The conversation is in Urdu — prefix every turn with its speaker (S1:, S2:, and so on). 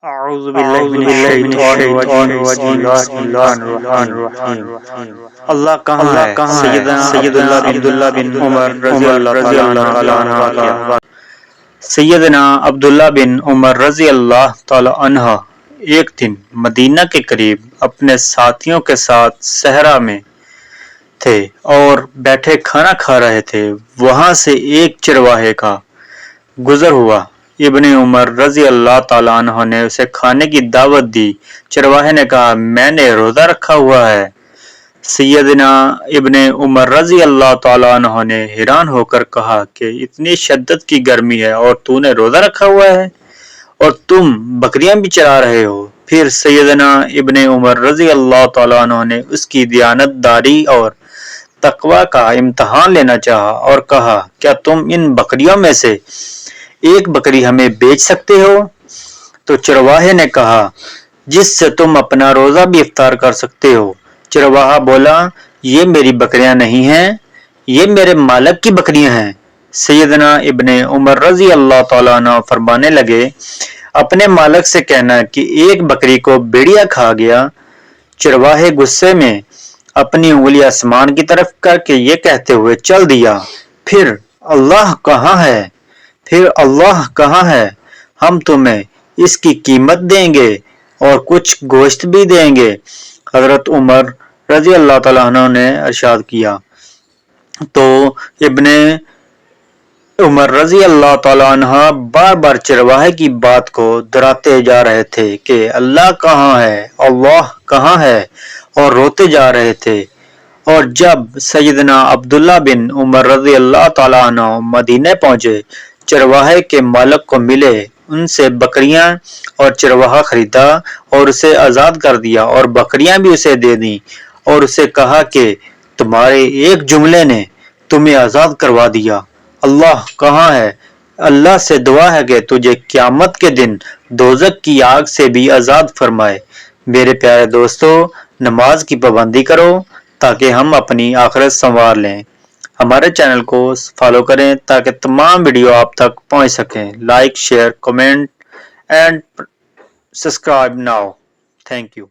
S1: اعوذ باللہ من الشیطان الرجیم بسم اللہ الرحمن الرحیم اللہ کہاں ہے؟ سیدنا عبداللہ بن عمر رضی اللہ تعالیٰ عنہ سیدنا عبداللہ بن عمر رضی اللہ تعالیٰ عنہ ایک دن مدینہ کے قریب اپنے ساتھیوں کے ساتھ صحرا میں تھے اور بیٹھے کھانا کھا رہے تھے۔ وہاں سے ایک چرواہے کا گزر ہوا۔ ابن عمر رضی اللہ تعالیٰ عنہ نے اسے کھانے کی دعوت دی۔ چرواہے نے کہا، میں نے روزہ رکھا ہوا ہے۔ سیدنا ابن عمر رضی اللہ تعالیٰ عنہ نے حیران ہو کر کہا کہ اتنی شدت کی گرمی ہے اور تو نے روزہ رکھا ہوا ہے اور تم بکریاں بھی چرا رہے ہو۔ پھر سیدنا ابن عمر رضی اللہ تعالیٰ عنہ نے اس کی دیانت داری اور تقوی کا امتحان لینا چاہا اور کہا، کیا تم ان بکریوں میں سے ایک بکری ہمیں بیچ سکتے ہو؟ تو چرواہے نے کہا، جس سے تم اپنا روزہ بھی افطار کر سکتے ہو۔ چرواہا بولا، یہ میری بکریاں نہیں ہیں، یہ میرے مالک کی بکریاں ہیں۔ سیدنا ابن عمر رضی اللہ تعالیٰ عنہ فرمانے لگے، اپنے مالک سے کہنا کہ ایک بکری کو بھیڑیا کھا گیا۔ چرواہے غصے میں اپنی انگلی آسمان کی طرف کر کے یہ کہتے ہوئے چل دیا، پھر اللہ کہاں ہے؟ ہم تمہیں اس کی قیمت دیں گے اور کچھ گوشت بھی دیں گے۔ حضرت عمر رضی اللہ تعالیٰ عنہ نے ارشاد کیا تو ابن عمر رضی اللہ تعالیٰ عنہ بار بار چرواہے کی بات کو دہراتے جا رہے تھے کہ اللہ کہاں ہے اور روتے جا رہے تھے۔ اور جب سیدنا عبداللہ بن عمر رضی اللہ تعالیٰ عنہ مدینہ پہنچے، چرواہے کے مالک کو ملے، ان سے بکریاں اور چرواہا خریدا اور اسے آزاد کر دیا اور بکریاں بھی اسے دے دیں اور اسے کہا کہ تمہارے ایک جملے نے تمہیں آزاد کروا دیا۔ اللہ کہاں ہے؟ اللہ سے دعا ہے کہ تجھے قیامت کے دن دوزخ کی آگ سے بھی آزاد فرمائے۔ میرے پیارے دوستو، نماز کی پابندی کرو تاکہ ہم اپنی آخرت سنوار لیں۔ ہمارے چینل کو فالو کریں تاکہ تمام ویڈیو آپ تک پہنچ سکیں۔ Like, share, comment and subscribe now. Thank you.